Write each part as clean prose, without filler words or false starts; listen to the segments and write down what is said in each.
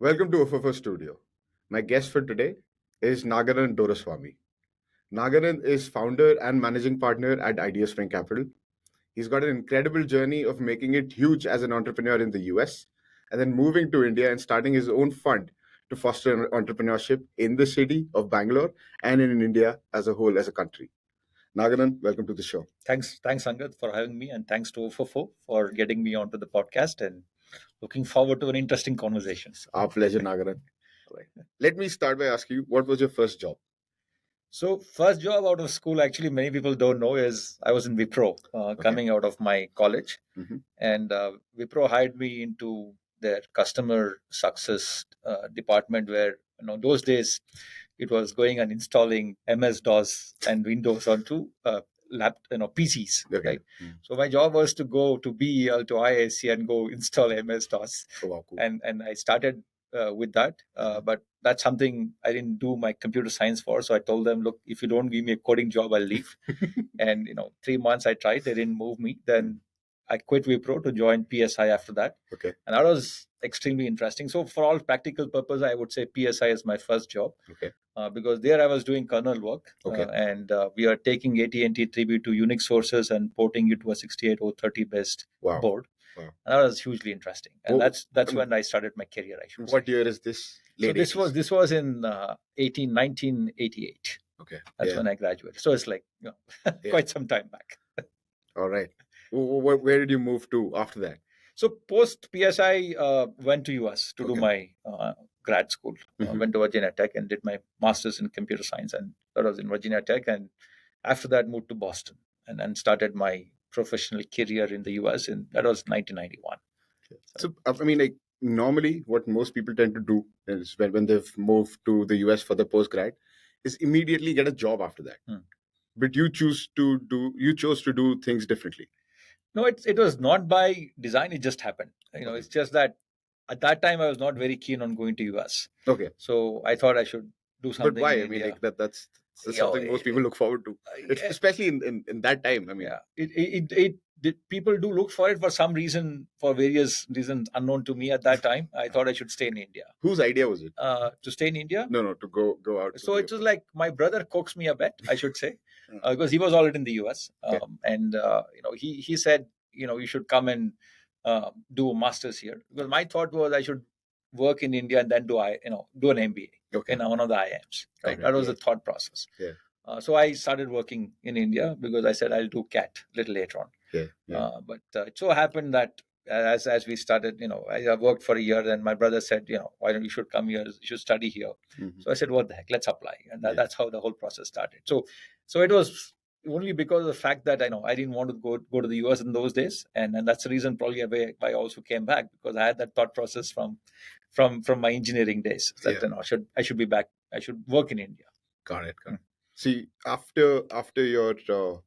Welcome to Ofofo Studio. My guest for today is Naganand. Naganand is founder and managing partner at Ideaspring Capital. He's got an incredible journey of making it huge as an entrepreneur in the US and then moving to India and starting his own fund to foster entrepreneurship in the city of Bangalore and in India as a whole, as a country. Naganand, welcome to the show. Thanks, Angad, for having me, and thanks to Ofofo for getting me onto the podcast. And looking forward to an interesting conversation. Our pleasure, Naganand. All right. Let me start by asking you, what was your first job? So, first job out of school, actually, many people don't know, is I was in Wipro, coming out of my college, and Wipro hired me into their customer success department, where those days it was going and installing MS DOS and Windows onto PCs. Okay. Right. So my job was to go to BEL to IISc and go install MS DOS, Oh, wow, cool. and I started with that. But that's something I didn't do my computer science for. So I told them, look, if you don't give me a coding job, I'll leave. And 3 months I tried, they didn't move me. Then I quit Wipro to join PSI after that. Okay. And that was extremely interesting. So for all practical purpose, I would say PSI is my first job. Okay. Because there I was doing kernel work. Okay. And we are taking AT&T 3B to Unix sources and porting it to a 6830 based Wow. board. Wow. And that was hugely interesting. And that's when I started my career, I should say. What year is this? So this was in 1988. Okay. That's when I graduated. So it's like quite some time back. All right. Where did you move to after that? So post PSI, went to US to do my grad school. Went to Virginia Tech and did my master's in computer science, and that was in Virginia Tech. And after that, moved to Boston and then started my professional career in the US, and that was 1991. So I mean, like, normally what most people tend to do is when they've moved to the US for the postgrad is immediately get a job after that. But you chose to do things differently. No, it was not by design. It just happened. It's just that at that time I was not very keen on going to US. Okay. So I thought I should do something. But why? I mean, like that's something most people look forward to, especially in that time. I mean, people do look for it for some reason, for various reasons unknown to me at that time. I thought I should stay in India. Whose idea was it? To stay in India? No, to go out. So it was like my brother coaxed me a bit, I should say, because he was already in the US, and he said, you should come and do a master's here. Because my thought was I should work in India and then do an MBA in one of the IIMs. Right, that was the thought process. Yeah. So I started working in India because I said I'll do CAT a little later on. But it so happened that as we started, I worked for a year. Then my brother said, why don't you should come here? You should study here. So I said, what the heck? Let's apply, and that's how the whole process started. So it was only because of the fact that I didn't want to go to the US in those days, and that's the reason probably why I also came back, because I had that thought process from my engineering days that I should be back. I should work in India. Got it. See, after your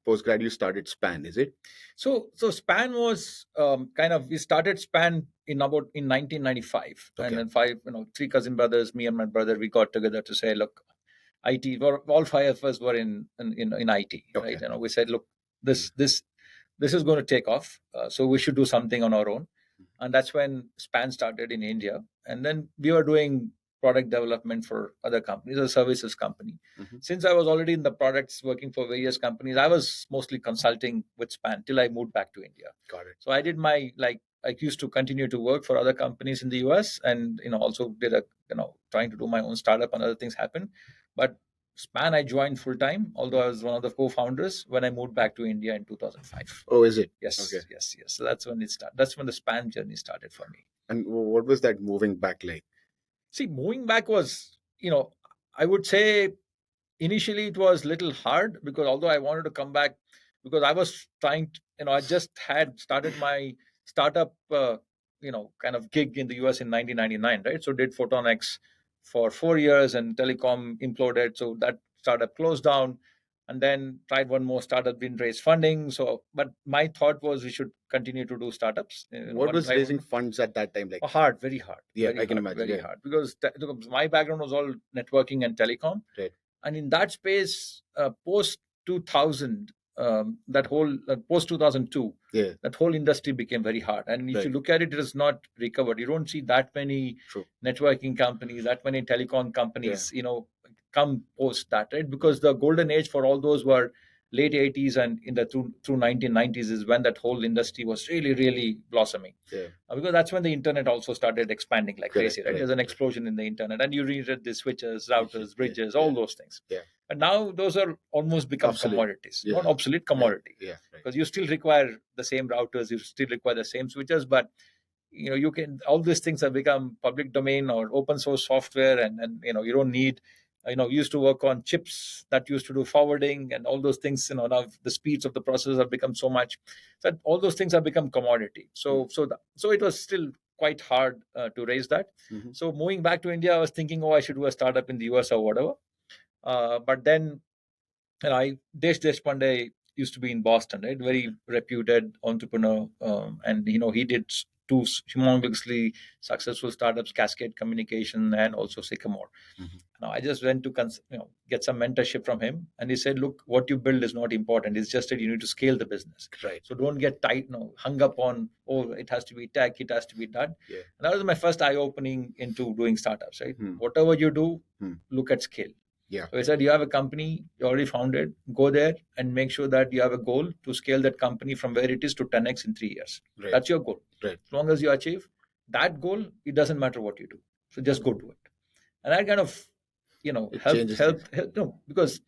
postgrad, you started SPAN, is it? So SPAN was we started SPAN in 1995, and then three cousin brothers, me and my brother, we got together to say, look, IT. All five of us were in IT, right? We said, look, this is going to take off, so we should do something on our own, and that's when SPAN started in India, and then we were doing product development for other companies, a services company. Since I was already in the products working for various companies, I was mostly consulting with SPAN till I moved back to India. Got it. So I did I used to continue to work for other companies in the US, and also did trying to do my own startup and other things happen. But SPAN I joined full time, although I was one of the co-founders when I moved back to India in 2005. Oh, is it? Yes. Okay. Yes. So that's when it started. That's when the SPAN journey started for me. And what was that moving back like? See, moving back was, I would say initially it was a little hard, because although I wanted to come back, because I was trying to, I just had started my startup, kind of gig in the US in 1999, right? So did PhotonX for 4 years, and telecom imploded. So that startup closed down, and then tried one more startup, didn't raise funding. So, but my thought was we should continue to do startups. What was raising funds at that time like? Hard, very hard. Yeah, I can imagine. Very hard, because my background was all networking and telecom. Right. And in that space, post 2000, that whole post 2002, Yeah. that whole industry became very hard. And if you look at it, it has not recovered. You don't see that many networking companies, that many telecom companies, come post that, right? Because the golden age for all those were late 80s and in the through 1990s is when that whole industry was really, really blossoming. Because that's when the internet also started expanding like crazy, right? There's an explosion in the internet, and you needed the switches, routers, bridges, all those things. And now those are almost become commodities, not obsolete, commodity. Because you still require the same routers, you still require the same switches, but you can, all these things have become public domain or open source software, and you don't need, we used to work on chips that used to do forwarding and all those things. Now the speeds of the processors have become so much that all those things have become commodity. So it was still quite hard to raise that. So moving back to India, I was thinking, I should do a startup in the US or whatever. But then, Desh Deshpande used to be in Boston, right? Very reputed entrepreneur, and he did two humongously successful startups, Cascade Communication and also Sycamore. Now I just went to get some mentorship from him, and he said, "Look, what you build is not important. It's just that you need to scale the business. Right. So don't get tight, hung up on it has to be tech, it has to be done." Yeah. And that was my first eye opening into doing startups. Right. Whatever you do, look at scale. Yeah. So I said, you have a company, you already founded, go there and make sure that you have a goal to scale that company from where it is to 10x in 3 years. Right. That's your goal. Right. As long as you achieve that goal, it doesn't matter what you do. So just go do it. And that kind of, help, because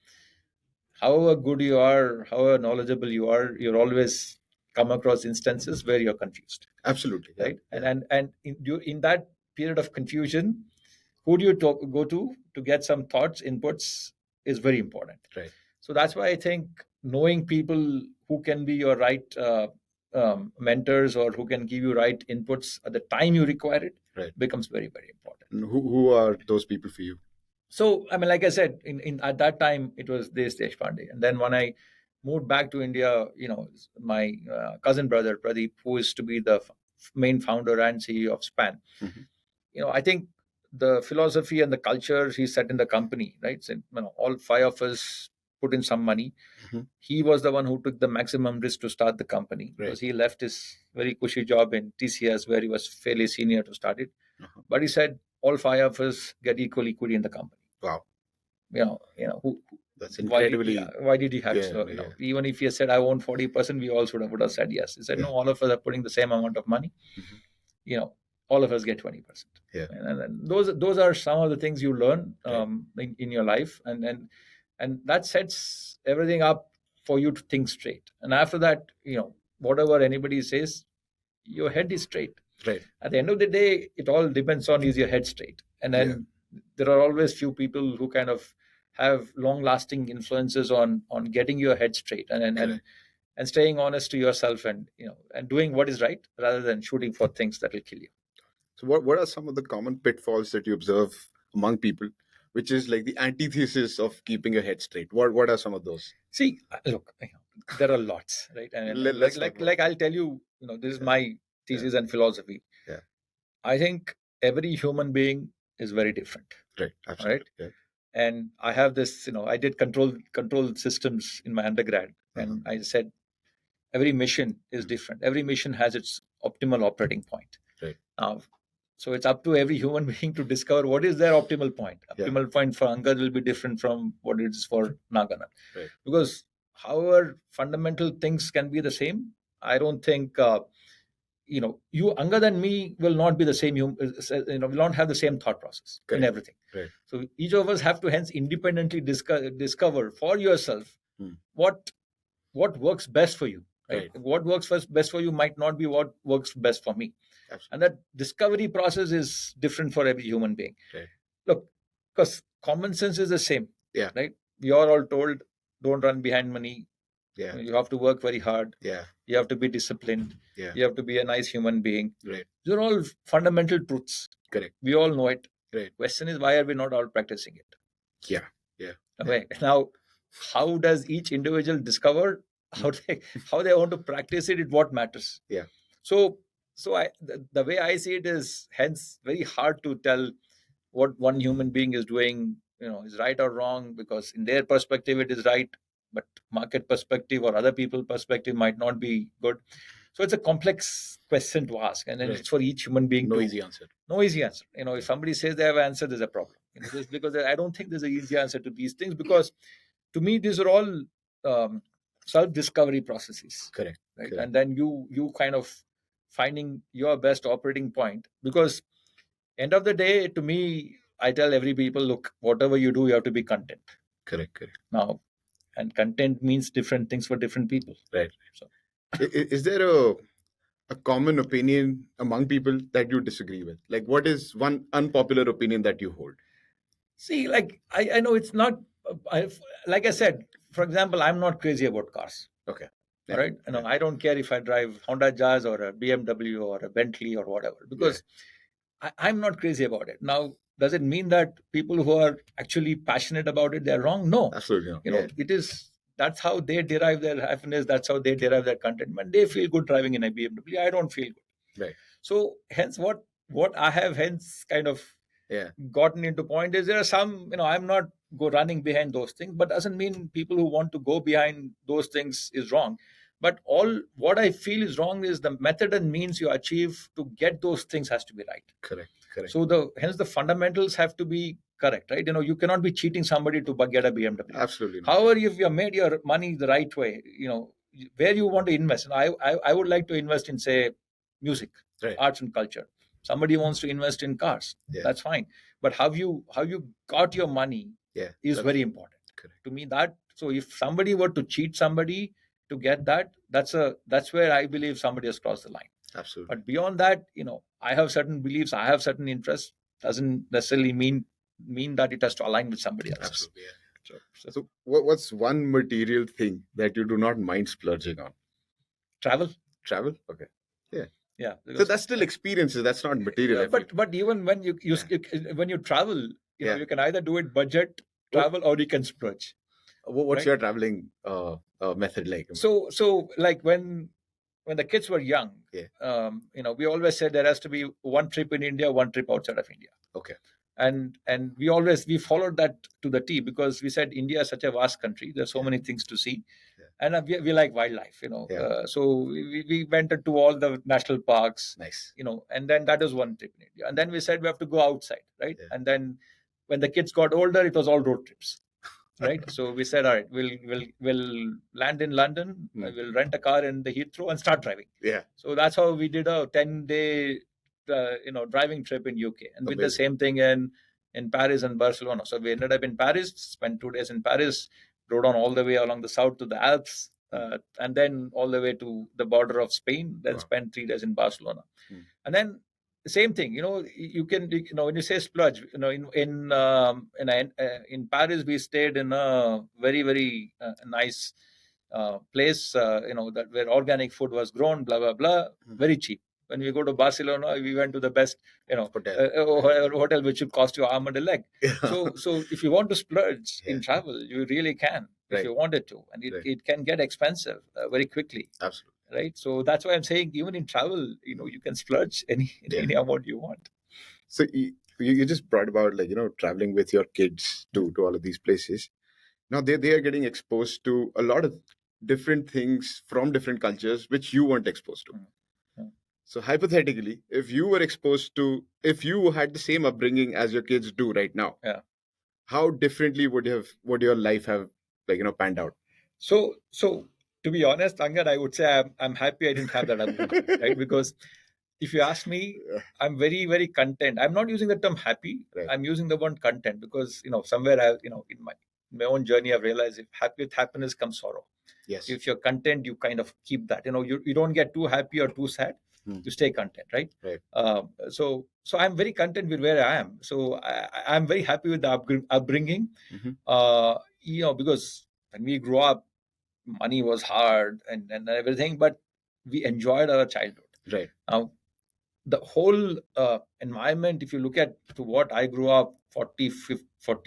however good you are, however knowledgeable you are, you're always come across instances where you're confused. Absolutely. Right. Yeah. And in that period of confusion, who do you go to get some thoughts, inputs is very important. Right. So that's why I think knowing people who can be your right mentors or who can give you right inputs at the time you require it becomes very, very important. And who are those people for you? So, like I said, in at that time, it was Desh Deshpande. And then when I moved back to India, my cousin brother, Pradeep, who is to be the main founder and CEO of SPAN, I think the philosophy and the culture he set in the company, right? So, all 5 of us put in some money. He was the one who took the maximum risk to start the company because he left his very cushy job in TCS where he was fairly senior to start it. But he said all 5 of us get equal equity in the company. Wow. That's incredibly. Why did he have to? Even if he said I own 40%, we all would have said yes. He said no, all of us are putting the same amount of money. All of us get 20%. Yeah. And those are some of the things you learn in your life, and that sets everything up for you to think straight. And after that, whatever anybody says, your head is straight. Right. At the end of the day, it all depends on is your head straight. And then there are always few people who kind of have long-lasting influences on getting your head straight and staying honest to yourself and doing what is right rather than shooting for things that will kill you. So what are some of the common pitfalls that you observe among people, which is like the antithesis of keeping your head straight? What are some of those? See, look, there are lots, right? And like I'll tell you, this is my thesis and philosophy. Yeah. I think every human being is very different. Right. Absolutely. Right. Yeah. And I have this, I did control systems in my undergrad, and I said every mission is different. Every mission has its optimal operating point. Right. Now, so it's up to every human being to discover what is their optimal point. Optimal point for Angad will be different from what it is for Naganand. Right. Because however fundamental things can be the same, I don't think you Angad and me will not be the same. Will not have the same thought process in everything. Right. So each of us have to hence independently discover for yourself what works best for you. Right. What works best for you might not be what works best for me. Absolutely. And that discovery process is different for every human being. Right. Look, because common sense is the same. Yeah. Right. We are all told don't run behind money. Yeah. You have to work very hard. Yeah. You have to be disciplined. Yeah. You have to be a nice human being. Right. These are all fundamental truths. Correct. We all know it. Right. Question is, why are we not all practicing it? Yeah. Yeah. Okay. Now, how does each individual discover how they want to practice it? Is what matters. Yeah. So the way I see it is hence very hard to tell what one human being is doing, is right or wrong, because in their perspective it is right. but market perspective or other people perspective might not be good. So it's a complex question to ask, and then it's for each human being. No easy answer. No easy answer. If somebody says they have an answer, there's a problem. Just because I don't think there's an easy answer to these things, because to me these are all self-discovery processes. Correct. Right. Correct. And then you kind of finding your best operating point, because end of the day, to me, I tell every people, look, whatever you do, you have to be content. Correct. Now, and content means different things for different people. Right. So, is there a common opinion among people that you disagree with? Like, what is one unpopular opinion that you hold? see, like I know it's not. Like I said, for example, I'm not crazy about cars. Okay. Yeah. All right. I don't care if I drive Honda Jazz or a BMW or a Bentley or whatever, because I'm not crazy about it. Now, does it mean that people who are actually passionate about it, they're wrong? No. Absolutely not. It is. That's how they derive their happiness. That's how they derive their contentment. They feel good driving in a BMW. I don't feel good. Right. So hence what I have hence kind of gotten into point is there are some, I'm not running behind those things, but doesn't mean people who want to go behind those things is wrong. But all what I feel is wrong is the method and means you achieve to get those things has to be right. Correct. So hence the fundamentals have to be correct, right? You cannot be cheating somebody to get a BMW. Absolutely not. However, if you have made your money the right way, where you want to invest. And I would like to invest in, say, music, arts and culture. Somebody wants to invest in cars. That's fine. But how you got your money is very important. Correct. To me, that. So if somebody were to cheat somebody to get that, that's where I believe somebody has crossed the line. Absolutely. But beyond that, I have certain beliefs, I have certain interests. Doesn't necessarily mean that it has to align with somebody else. Absolutely. Yeah. So what's one material thing that you do not mind splurging on? Travel. Okay. Yeah. Yeah. So that's still experiences. That's not material. But even when you when you travel, you can either do it budget travel or you can splurge. What's your traveling method like? So like when the kids were young, we always said there has to be one trip in India, one trip outside of India. Okay. And we followed that to the T, because we said India is such a vast country. There's so many things to see. And we like wildlife, so we went to all the national parks. Nice. And then that was one trip in India. And then we said we have to go outside, right? Yeah. And then when the kids got older, it was all road trips. Right. So we said, all right, we'll land in London, we'll rent a car in the Heathrow and start driving. Yeah. So that's how we did a 10-day, driving trip in UK, and we did the same thing in Paris and Barcelona. So we ended up in Paris, spent 2 days in Paris, rode on all the way along the south to the Alps, and then all the way to the border of Spain. Then spent 3 days in Barcelona, and then. Same thing, you can, when you say splurge, in Paris, we stayed in a very, very nice place, that where organic food was grown, blah, blah, blah, very cheap. When we go to Barcelona, we went to the best, hotel which would cost you arm and a leg. So if you want to splurge in travel, you really can, if you wanted to, and it can get expensive very quickly. Absolutely. Right. So that's why I'm saying even in travel, you can splurge any amount you want. So you just brought about traveling with your kids to all of these places. Now they are getting exposed to a lot of different things from different cultures which you weren't exposed to. So hypothetically, if you had the same upbringing as your kids do right now, how differently would your life have panned out? So to be honest, Angad, I would say I'm happy I didn't have that upbringing, right? Because if you ask me, I'm very, very content. I'm not using the term happy. Right. I'm using the word content because, somewhere in my own journey, I've realized with happiness comes sorrow. Yes. If you're content, you kind of keep that. You don't get too happy or too sad. You stay content, right? Right. So I'm very content with where I am. So I'm very happy with the upbringing. Because when we grew up, money was hard and everything, but we enjoyed our childhood. Right. Now, the whole environment, if you look at to what I grew up 40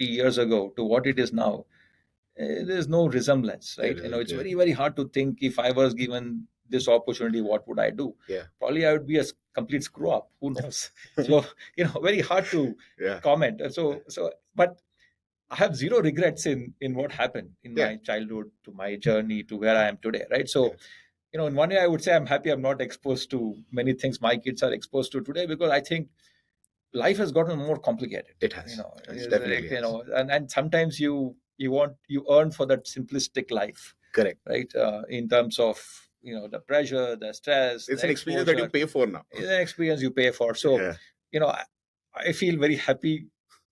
years ago to what it is now, there's no resemblance, right? It's very, very hard to think if I was given this opportunity, what would I do? Yeah. Probably I would be a complete screw up. Who knows? So, very hard to comment. But I have zero regrets in what happened in my childhood to my journey to where I am today, right? So, in one way, I would say I'm happy I'm not exposed to many things my kids are exposed to today, because I think life has gotten more complicated. It has. It's It's definitely like, has. and sometimes you earn for that simplistic life, Correct. right? In terms of the pressure, the stress, It's the an experience that you exposure. pay for now. It's an experience you pay for. So, I feel very happy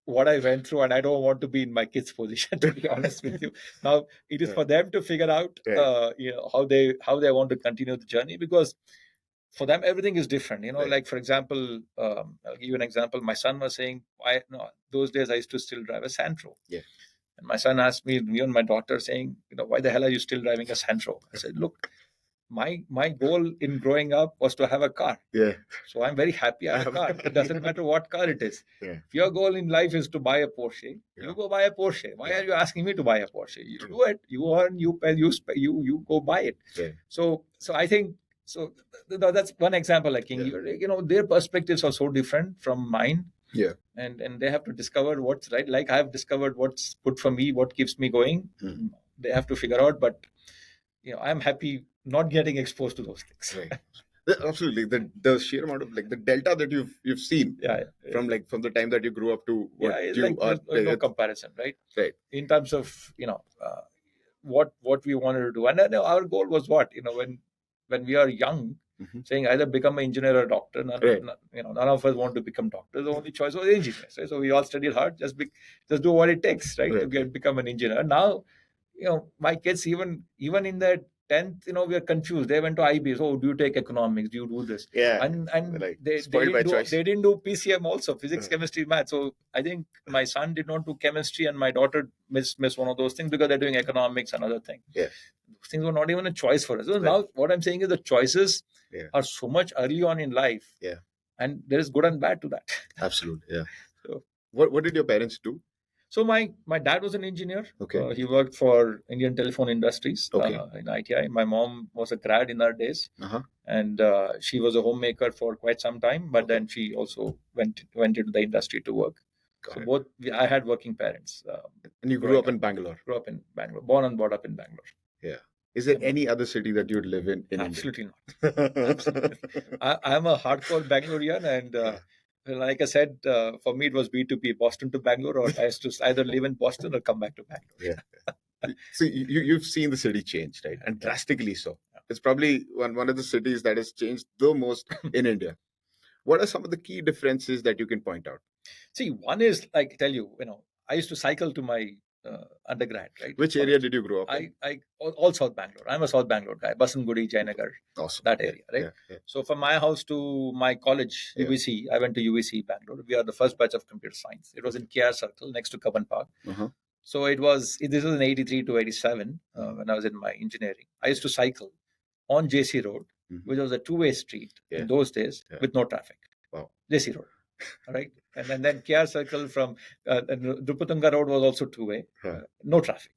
what I went through, and I don't want to be in my kids' position, to be honest with you. Now it is for them to figure out, how they want to continue the journey, because for them everything is different. Like, for example, I'll give you an example. My son was saying, "Why? No, those days I used to still drive a Santro." Yeah. And my son asked me and my daughter, saying, "Why the hell are you still driving a Santro?" I said, "Look, my goal in growing up was to have a car. Yeah. So I'm very happy I have a car. It doesn't matter what car it is. Yeah. If your goal in life is to buy a Porsche, you go buy a Porsche. Why are you asking me to buy a Porsche? You do it. You earn, you pay, you go buy it." Yeah. So I think so. That's one example. Like, their perspectives are so different from mine. Yeah. And they have to discover what's right. Like, I have discovered what's good for me, what keeps me going. They have to figure out. But I'm happy not getting exposed to those things. Right. Absolutely, the sheer amount of, like, the delta that you've seen from the time that you grew up to what you like, are. there's no comparison, right? Right. In terms of what we wanted to do, and then our goal was what, when we are young, saying either become an engineer or a doctor. None of us want to become doctors. The only choice was engineers. Right? So we all studied hard, just do what it takes, right, to become an engineer. Now, my kids, even in their 10th, we are confused. They went to IB. So, do you take economics? Do you do this? Yeah. And like, they didn't do PCM also, physics, chemistry, math. So I think my son did not do chemistry, and my daughter missed one of those things because they're doing economics and other things. Yeah. Those things were not even a choice for us. So now what I'm saying is the choices are so much early on in life. Yeah. And there is good and bad to that. Absolutely. Yeah. So, what did your parents do? So my dad was an engineer. Okay. He worked for Indian Telephone Industries in ITI. My mom was a grad in our days, and she was a homemaker for quite some time. But then she also went into the industry to work. I had working parents. And you grew up in Bangalore. Grew up in Bangalore. Born and brought up in Bangalore. Yeah. Is there any other city that you'd live in Absolutely India? Not. Absolutely. I'm a hardcore Bangalorean, and like I said, for me it was B2B, Boston to Bangalore, or I used to either live in Boston or come back to Bangalore. Yeah. So you've seen the city change, right? And drastically so. It's probably one of the cities that has changed the most in India. What are some of the key differences that you can point out? See, one is, like, tell you, I used to cycle to my undergrad, right? Which area did you grow up in? I all South Bangalore. I'm a South Bangalore guy. Basangudi, Jayanagar, awesome. That area, right? Yeah. So from my house to my college, UVC, I went to UVC Bangalore. We are the first batch of computer science. It was in KR Circle next to Kaban Park. So this was in 83 to 87 when I was in my engineering. I used to cycle on JC Road, which was a two-way street in those days with no traffic. Wow. JC Road. All right. And then KR Circle from Drupatunga Road was also two-way, no traffic.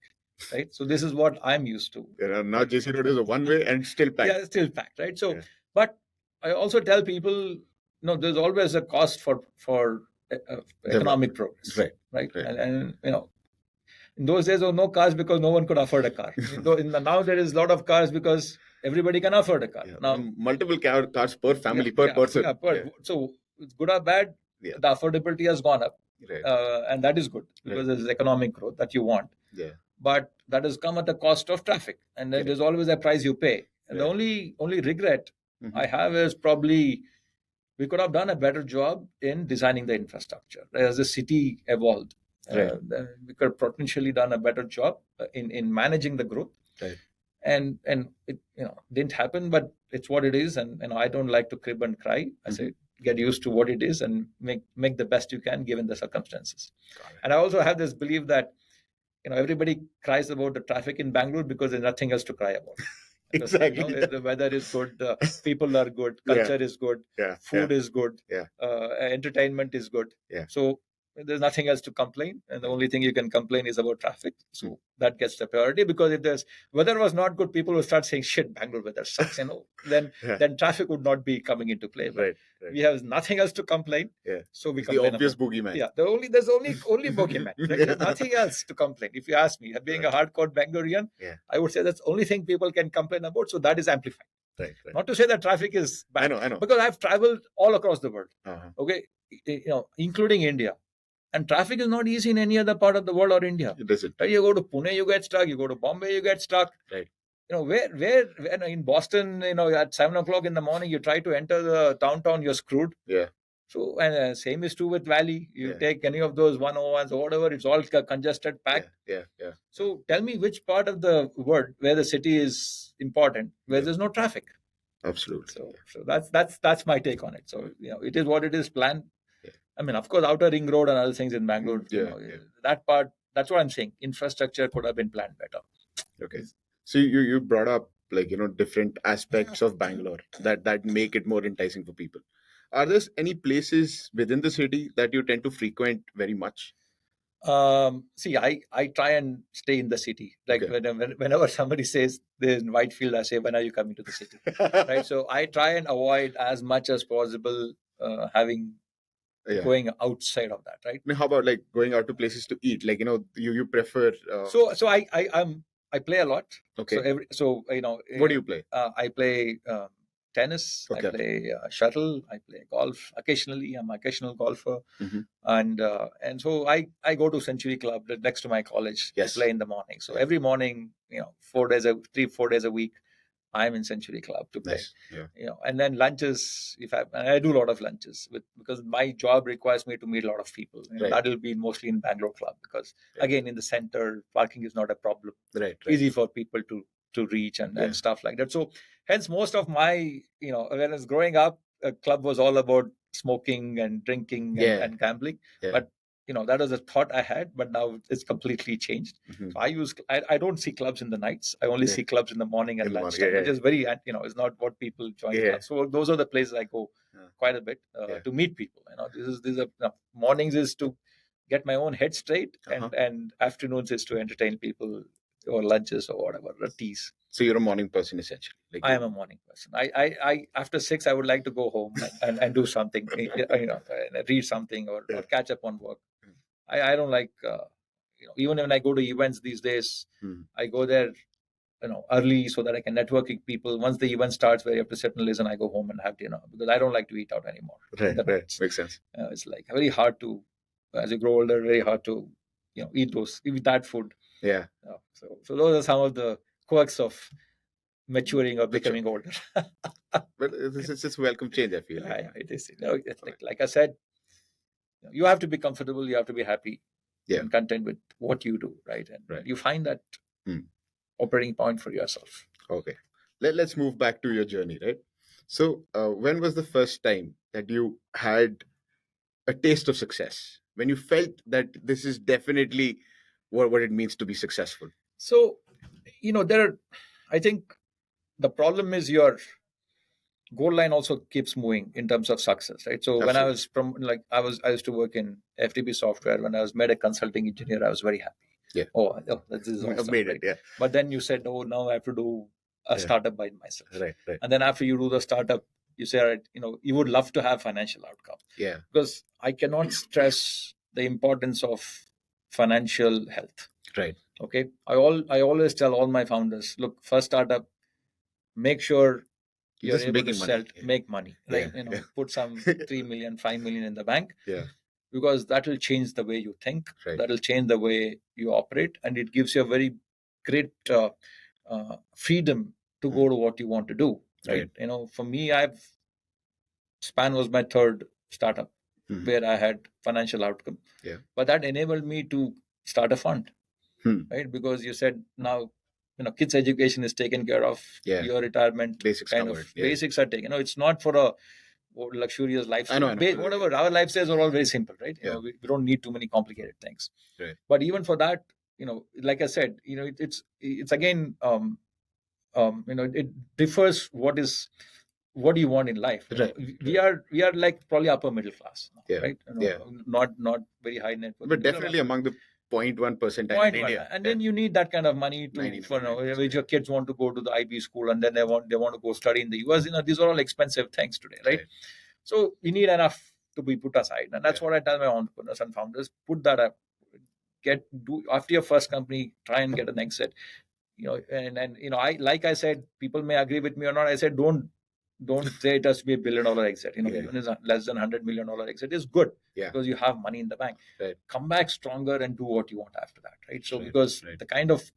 Right. So this is what I'm used to. Now JC Road is a one-way and still packed. Yeah, still packed. Right. So, but I also tell people, there's always a cost for economic progress. Right. And in those days, there were no cars because no one could afford a car. Now there is a lot of cars because everybody can afford a car. Now multiple cars per family, per person. So it's good or bad, the affordability has gone up. And that is good because there's economic growth that you want. But that has come at the cost of traffic. And then there's always a price you pay. And the only regret I have is probably we could have done a better job in designing the infrastructure. As the city evolved, we could have potentially done a better job in managing the growth. And it didn't happen, but it's what it is. And I don't like to crib and cry. I say, get used to what it is and make the best you can given the circumstances. And I also have this belief that everybody cries about the traffic in Bangalore because there's nothing else to cry about. Because, exactly. The weather is good, people are good, culture is good, food is good, entertainment is good. So there's nothing else to complain, and the only thing you can complain is about traffic. So that gets the priority, because if there's weather was not good, people will start saying, "Shit, Bangalore weather sucks." Then traffic would not be coming into play. But we have nothing else to complain. So we It's complain the obvious about, boogeyman. Yeah, there's only boogeyman. Right? There's nothing else to complain. If you ask me, being a hardcore Bangalorean, I would say that's the only thing people can complain about. So that is amplified. Right. Not to say that traffic is bad. I know. Because I've traveled all across the world. Okay, including India. And traffic is not easy in any other part of the world or India. It isn't. Right? You go to Pune, you get stuck. You go to Bombay, you get stuck. Right. Where in Boston, at 7:00 in the morning, you try to enter the downtown, you're screwed. Yeah. So, and same is true with Valley. You take any of those 101s or whatever, it's all congested, packed. Yeah. So tell me which part of the world where the city is important, where there's no traffic. Absolutely. So that's my take on it. So it is what it is. Planned. I mean, of course, outer ring road and other things in Bangalore. That part. That's what I'm saying. Infrastructure could have been planned better. Okay. So you brought up different aspects of Bangalore that make it more enticing for people. Are there any places within the city that you tend to frequent very much? See, I try and stay in the city. Like whenever somebody says there's in Whitefield, I say, when are you coming to the city? Right. So I try and avoid as much as possible going outside of that. Right. How about going out to places to eat? You prefer. So I play a lot. Okay. What do you play? I play tennis. Okay. I play shuttle. I play golf occasionally. I'm an occasional golfer. And so I go to Century Club next to my college to play in the morning. So every morning, 4 days a week, I'm in Century Club to play. Nice. And then lunches, I do a lot of lunches because my job requires me to meet a lot of people. That will be mostly in Bangalore Club because again, in the center, parking is not a problem. Right. Easy for people to reach and stuff like that. So hence most of my, when I was growing up, a club was all about smoking and drinking and gambling. But that was a thought I had, but now it's completely changed. So I don't see clubs in the nights. I only see clubs in the morning and lunchtime, which is very, it's not what people join. So those are the places I go quite a bit to meet people. Mornings is to get my own head straight, and afternoons is to entertain people, or lunches or whatever, or teas. So you're a morning person essentially. I am a morning person. I after 6 I would like to go home and do something, read something or catch up on work. I don't like even when I go to events these days, I go there early so that I can network with people. Once the event starts where you have to sit and listen, I go home and have dinner because I don't like to eat out anymore. Right. Makes sense. It's like very hard to, as you grow older, very hard to eat that food. Yeah. So those are some of the quirks of maturing or becoming older. But it's just a welcome change, I feel. Yeah, it is. It's like I said, you have to be comfortable, you have to be happy and content with what you do, right? And you find that operating point for yourself. Okay. Let's move back to your journey, right? So when was the first time that you had a taste of success? When you felt that this is definitely what it means to be successful? So, I think the problem is your goal line also keeps moving in terms of success, right? So when I was I used to work in FTP software. When I was made a consulting engineer, I was very happy. Yeah. Oh, this is awesome. I've made it. Yeah. But then you said, oh, now I have to do a startup by myself. Right. And then after you do the startup, you say, all right, you would love to have financial outcome. Yeah. Because I cannot stress the importance of financial health. Right. Okay. I always tell all my founders, look, first startup, make sure you're able to make money, right? Put some 3 million, 5 million in the bank. Yeah. Because that will change the way you think. Right. That will change the way you operate, and it gives you a very great freedom to go to what you want to do. Right. For me, Span was my third startup where I had financial outcome. Yeah. But that enabled me to start a fund, right? Because you said now, kids' education is taken care of. Your retirement basics basics are taken. It's not for a luxurious lifestyle. I know. Whatever, our lifestyles are all very simple, right? We don't need too many complicated things. Right. But even for that, like I said, it's again, it differs what is what do you want in life? Right. We are like probably upper middle class now, Yeah. right? Yeah. Not very high net worth. But definitely among the 0.1% in Point one. India. And then you need that kind of money to, 95, which your kids want to go to the IB school, and then they want to go study in the US. These are all expensive things today, right? So we need enough to be put aside, and that's what I tell my entrepreneurs and founders: put that up. Do after your first company, try and get an exit. And I said, people may agree with me or not. I said, don't say it has to be $1 billion exit. Even is less than $100 million exit is good, because you have money in the bank. Right. Come back stronger and do what you want after that, right? So because the kind of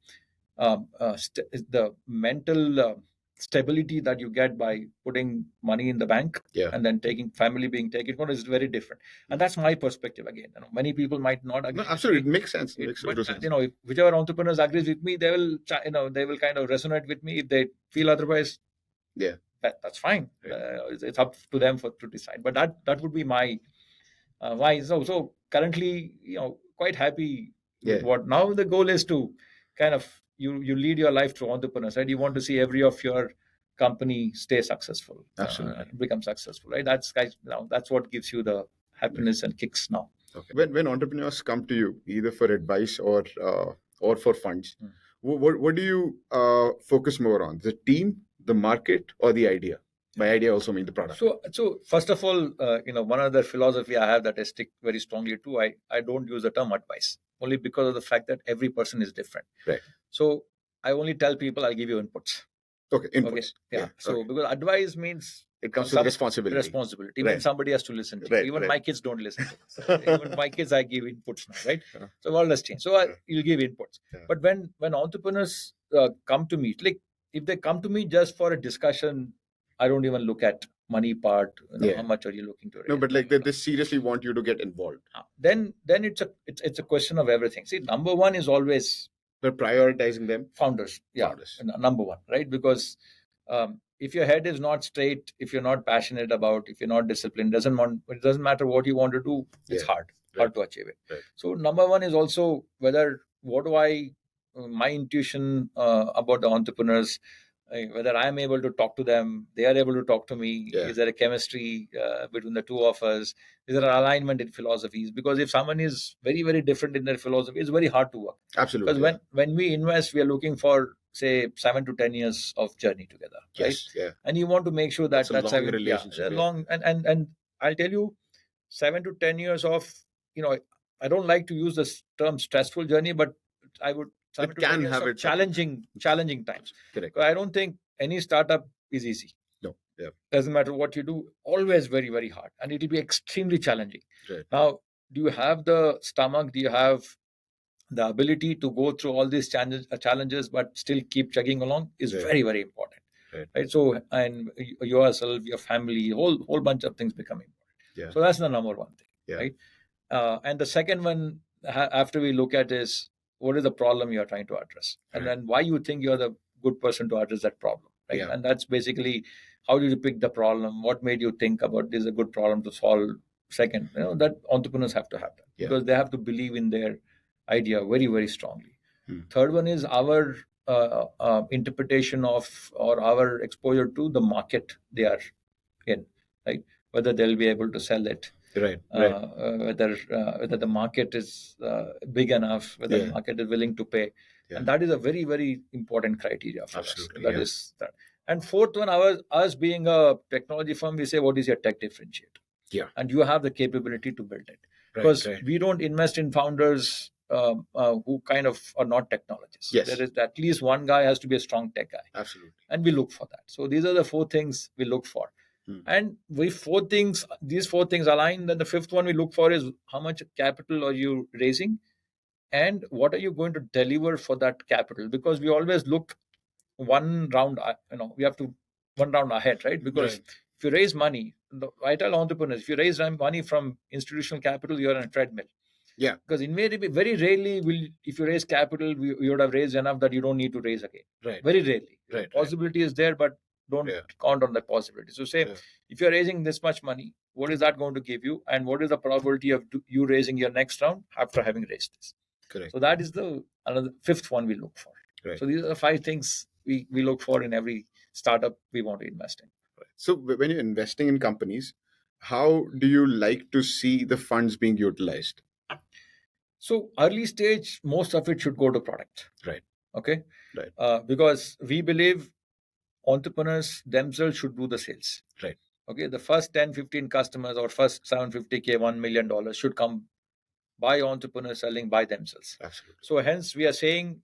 the mental stability that you get by putting money in the bank and then family being taken is very different. And that's my perspective again. Many people might not agree. No, absolutely, it makes sense. But whichever entrepreneurs agrees with me, they will kind of resonate with me. If they feel otherwise, that's fine. It's up to them to decide. But that would be my why. So currently, quite happy with what. Now the goal is to kind of you lead your life through entrepreneurs, right? You want to see every of your company stay successful, become successful, right? That's what gives you the happiness and kicks now. Okay. When entrepreneurs come to you, either for advice or for funds, what do you focus more on? The team, the market, or the idea? By idea also mean the product. So first of all, one other philosophy I have that I stick very strongly to. I don't use the term advice, only because of the fact that every person is different. Right. So I only tell people, I'll give you inputs. Okay, inputs. Okay. Yeah. So because advice means it comes with responsibility. Responsibility means somebody has to listen to you. Even my kids don't listen to me. Even my kids, I give inputs now, right? So all has changed. So you'll give inputs. But when entrepreneurs come to me, like if they come to me just for a discussion, I don't even look at money part. How much are you looking to raise? No, but like they seriously want you to get involved. Then it's a question of everything. See, number one is always prioritizing them. Founders. Number one, right? Because if your head is not straight, if you're not passionate about, if you're not disciplined, it doesn't matter what you want to do. It's hard to achieve it. Right. So number one is also my intuition about the entrepreneurs, whether I'm able to talk to them, they are able to talk to me. Is there a chemistry between the two of us? Is there an alignment in philosophies? Because if someone is very, very different in their philosophy, it's very hard to work. Absolutely. Because when we invest, we are looking for, say, 7 to 10 years of journey together. Yes. Right? Yeah. And you want to make sure that's a long relationship. Long, and I'll tell you, 7 to 10 years of, I don't like to use this term stressful journey, but I would. It can have it challenging times. Correct. I don't think any startup is easy. No. Yeah. Doesn't matter what you do, always very, very hard, and it will be extremely challenging. Right. Now, do you have the stomach? Do you have the ability to go through all these challenges, but still keep chugging along? Is very, very important. Right. So, and yourself, your family, whole bunch of things become important. Yeah. So that's the number one thing. Yeah. Right. And the second one, after we look at, is what is the problem you are trying to address, and then why you think you're the good person to address that problem, right? And that's basically, how did you pick the problem? What made you think about this is a good problem to solve? Second, that entrepreneurs have to have that, because they have to believe in their idea very, very strongly. Third one is our interpretation of, or our exposure to the market they are in, right? Whether they'll be able to sell it. Right. Whether the market is big enough, whether the market is willing to pay, and that is a very, very important criteria for us. That is that. And fourth one, us being a technology firm, we say, what is your tech differentiator? Yeah. And you have the capability to build it, because we don't invest in founders who kind of are not technologists. Yes. There is at least one guy has to be a strong tech guy. Absolutely. And we look for that. So these are the 4 things we look for. And these 4 things align. Then the fifth one we look for is, how much capital are you raising, and what are you going to deliver for that capital? Because we always look one round, we have to one round ahead, right? Because if you raise money, I tell entrepreneurs, if you raise money from institutional capital, you're on a treadmill. Yeah. Because invariably, very rarely if you raise capital, you would have raised enough that you don't need to raise again. Right. Very rarely. Right. Possibility is there, but don't count on that possibility. So say, if you're raising this much money, what is that going to give you? And what is the probability of you raising your next round after having raised this? Correct. So that is another fifth one we look for. Right. So these are the 5 things we look for in every startup we want to invest in. Right. So when you're investing in companies, how do you like to see the funds being utilized? So early stage, most of it should go to product. Right. Okay. Right. Because we believe entrepreneurs themselves should do the sales. Right. Okay. The first 10, 15 customers or first 750K, $1 million should come by entrepreneurs selling by themselves. Absolutely. So hence we are saying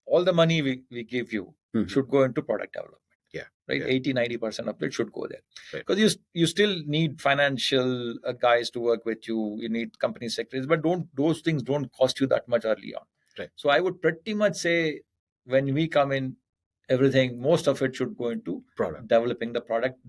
all the money we give you should go into product development. Yeah. Right. 80-90% of it should go there. Right. Because you still need financial guys to work with you. You need company secretaries, but those things don't cost you that much early on. Right. So I would pretty much say when we come in, everything, most of it should go into Product. developing the product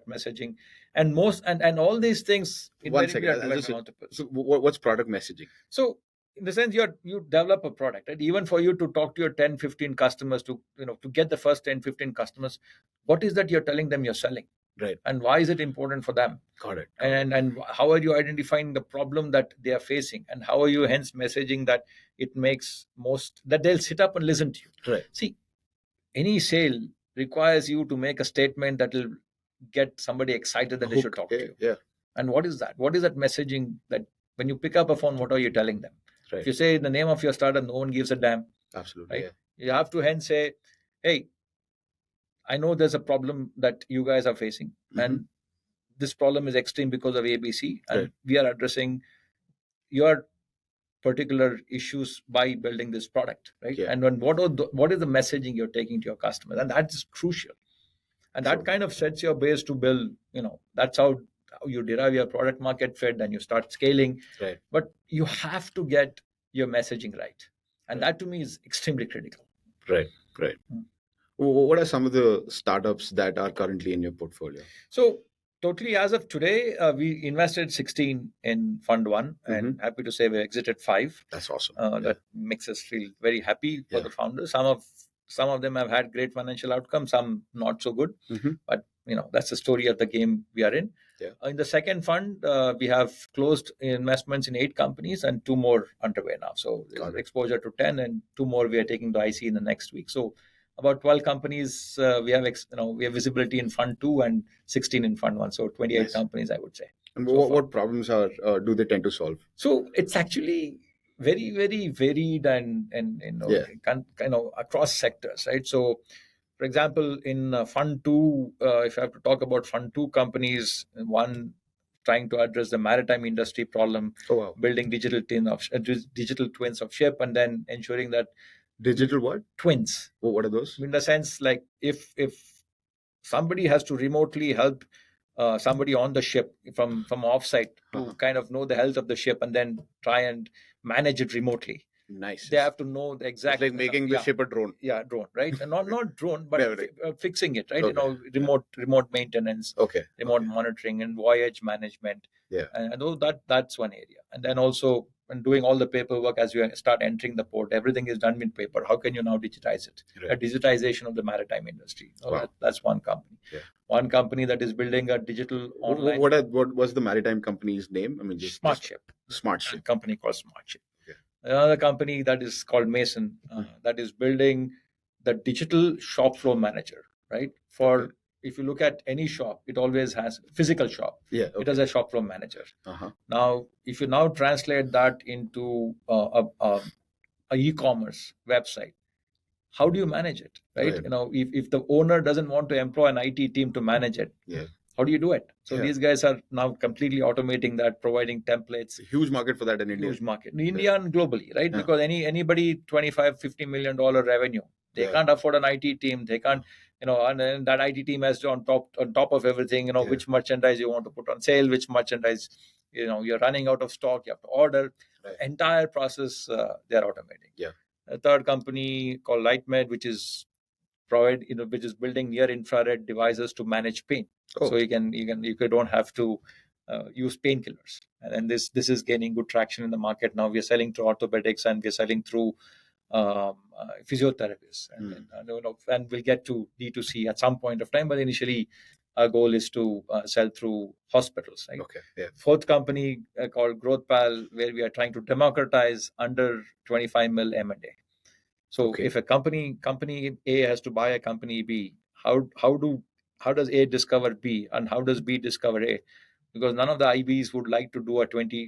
messaging, and all these things One second. are driven by entrepreneurs. So what's product messaging? So in the sense you develop a product, right? Even for you to talk to your 10, 15 customers, to get the first 10, 15 customers, what is that you're telling them you're selling? Right. And why is it important for them? Got it. And how are you identifying the problem that they are facing, and how are you hence messaging that it makes most that they'll sit up and listen to you? Right. See, any sale requires you to make a statement that will get somebody excited that they should talk to you. Yeah. And what is that? What is that messaging that when you pick up a phone, what are you telling them? Right. If you say the name of your startup, no one gives a damn. Absolutely. Right? Yeah. You have to hence say, hey, I know there's a problem that you guys are facing, and this problem is extreme because of ABC, and we are addressing your particular issues by building this product, right? Yeah. And when what is the messaging you're taking to your customers, and that is crucial, and that kind of sets your base to build. That's how you derive your product market fit, and you start scaling. Right. But you have to get your messaging right, and that to me is extremely critical. Right. What are some of the startups that are currently in your portfolio? So totally, as of today, we invested 16 in Fund 1, and happy to say we exited 5. That's awesome. That makes us feel very happy for the founders. Some of them have had great financial outcomes, some not so good. But that's the story of the game we are in. Yeah. In the second fund, we have closed investments in 8 companies and 2 more underway now. So there's exposure to 10, and 2 more we are taking to IC in the next week. So about 12 companies we have visibility in Fund 2 and 16 in Fund 1. So 28 companies, I would say. And what problems do they tend to solve? So it's actually very, very varied and across sectors, right? So, for example, in Fund 2, if I have to talk about Fund 2 companies, one trying to address the maritime industry problem, building digital twins of ship, and then ensuring that digital what? Twins. What are those? In the sense, like if somebody has to remotely help somebody on the ship from offsite to kind of know the health of the ship and then try and manage it remotely. Nice. They have to know the exact. It's like making the ship a drone. Yeah, drone, right? And not drone, but fixing it, right? Okay. Remote maintenance, remote monitoring, and voyage management. Yeah. And that's one area. And then also when doing all the paperwork as you start entering the port, everything is done in paper. How can you now digitize it? Right. A digitization of the maritime industry. That's one company. Yeah. One company that is building a digital online. What was the maritime company's name? I mean, Smartship. Smartship. A company called Smartship. Okay. Another company that is called Mason that is building the digital shop floor manager, right? If you look at any shop, it always has physical shop. Yeah. It has a shop floor manager. Now, if you now translate that into a e-commerce website, how do you manage it, right? If the owner doesn't want to employ an IT team to manage it, how do you do it? So these guys are now completely automating that, providing templates. A huge market for that in India. Huge market in India and globally, right? Yeah. Because anybody $25-50 million revenue, they can't afford an IT team. They can't, and that IT team has to on top of everything, which merchandise you want to put on sale, which merchandise, you're running out of stock, you have to order. Right. Entire process they're automating. Yeah. A third company called LightMed, which is building near infrared devices to manage pain. So you don't have to use painkillers. And this is gaining good traction in the market now. We are selling through orthopedics and we are selling through physiotherapists, and we'll get to D2C at some point of time. But initially, our goal is to sell through hospitals. Right? Okay. Yeah. Fourth company called GrowthPal, where we are trying to democratize under 25 mil M&A. So if a company A has to buy a company B, how how does A discover B, and how does B discover A? Because none of the IBs would like to do a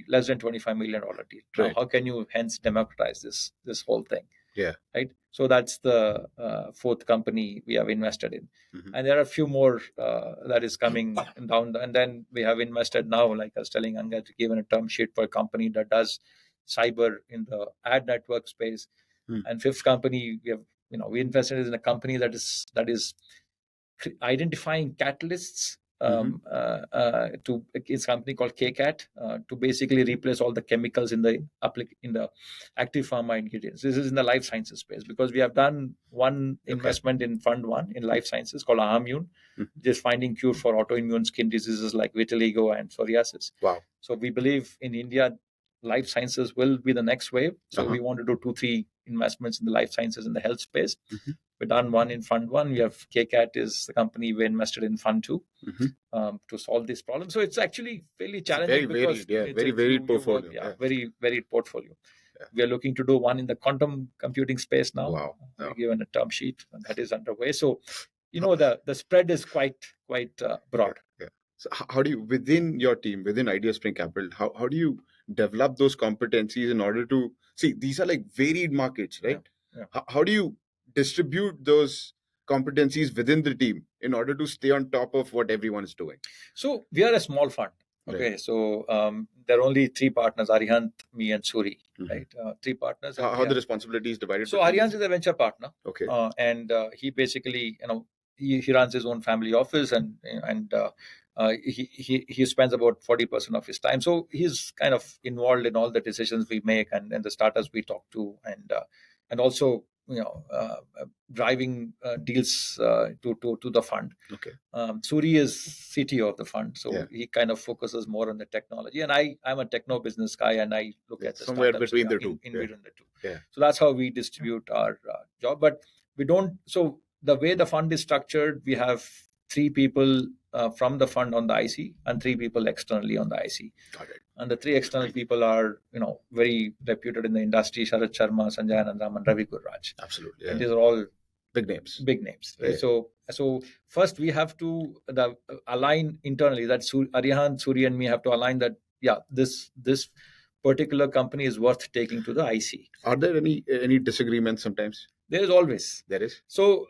less than $25 million deal. Now, how can you hence democratize this whole thing? Yeah. Right. So that's the fourth company we have invested in, and there are a few more that is coming down. And then we have invested now, like I was telling Anga, to give a term sheet for a company that does cyber in the ad network space. And fifth company we invested in a company that is identifying catalysts to it's a company called KCAT to basically replace all the chemicals in the active pharma ingredients. This is in the life sciences space, because we have done one investment in fund one in life sciences called Ahamune, just finding cure for autoimmune skin diseases like vitiligo and psoriasis. Wow. So we believe in India, life sciences will be the next wave. So we want to do 2-3 investments in the life sciences in the health space. We've done one in fund one. We have KCAT is the company we invested in fund two to solve this problem. So it's actually fairly challenging. Very varied, very varied portfolio. Very varied portfolio. We are looking to do one in the quantum computing space now. Wow. We're given a term sheet, and that is underway. So, the spread is quite broad. Yeah. So how do you, within your team, within Ideaspring Capital, how do you develop those competencies in order to see, these are like varied markets, right? How do you distribute those competencies within the team in order to stay on top of what everyone is doing? So we are a small fund. Okay, right. So there are only 3 partners: Arihant, me, and Suri. Right, 3 partners. How the responsibility is divided? So Arihant is a venture partner. Okay, and he basically, he runs his own family office, and he spends about 40% of his time. So he's kind of involved in all the decisions we make and the startups we talk to, and also driving deals to the fund. Okay. Suri is CTO of the fund, so he kind of focuses more on the technology, and I'm a techno business guy, and I look at the somewhere between the two. Between the two. Yeah. So that's how we distribute our job. But we don't. So the way the fund is structured, we have 3 people from the fund on the IC and 3 people externally on the IC. Got it. And the 3 external people are, very reputed in the industry: Sharat Sharma, Sanjay Anandraman, Ravi Gurraj. Absolutely. Yeah. And these are all big names. Right? Yeah. So first we have to align internally that Arihant, Suri, and me have to align that this particular company is worth taking to the IC. Are there any disagreements sometimes? There is always. There is. So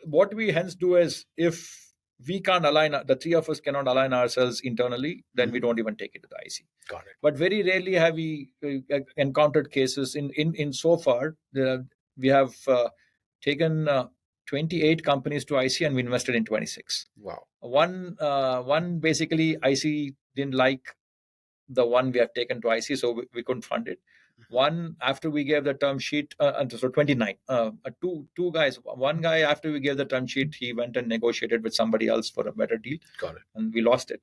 what we hence do is, if we can't align, the 3 of us cannot align ourselves internally, then we don't even take it to the IC. Got it. But very rarely have we encountered cases. In so far, we have taken 28 companies to IC, and we invested in 26. Wow. One basically IC didn't like the one we have taken to IC, so we couldn't fund it. One, after we gave the term sheet, so 29. Two guys. One guy, after we gave the term sheet, he went and negotiated with somebody else for a better deal. Got it. And we lost it.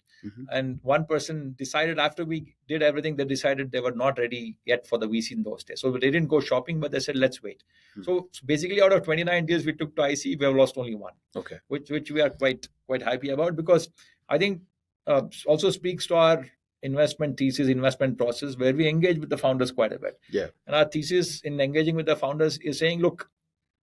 And one person decided, after we did everything, they decided they were not ready yet for the VC in those days. So they didn't go shopping, but they said, let's wait. So basically, out of 29 deals we took to IC, we have lost only one. Okay. Which we are quite happy about, because I think also speaks to our investment thesis, investment process, where we engage with the founders quite a bit. Yeah. And our thesis in engaging with the founders is saying, look,